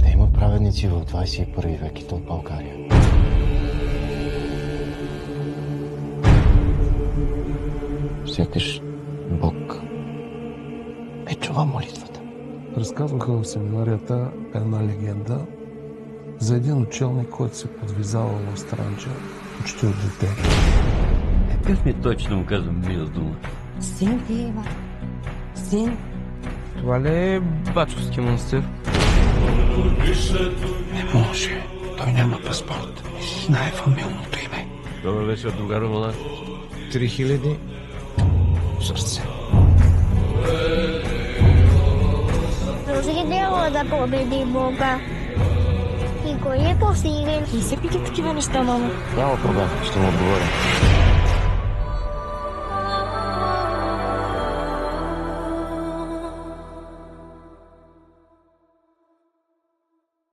Да има праведници в 21 век и то в България. Сякаш Бог чува молитвата. Разказваха в семинарията една легенда за един учелник, който се подвизавал в Странджа почти от дете. Какъв ми точно му казвам мила дума? Син ти, Ева. Син. Това ли е бачовски монстър? Не може. Той няма паспорт. Не знае фамилното име. Това беше от другаровала. 3000 сърце. Този трябва да победи Бога. И кой е по-силен? Не се питай такива неща, мама. Няма проблем, ще му отговоря.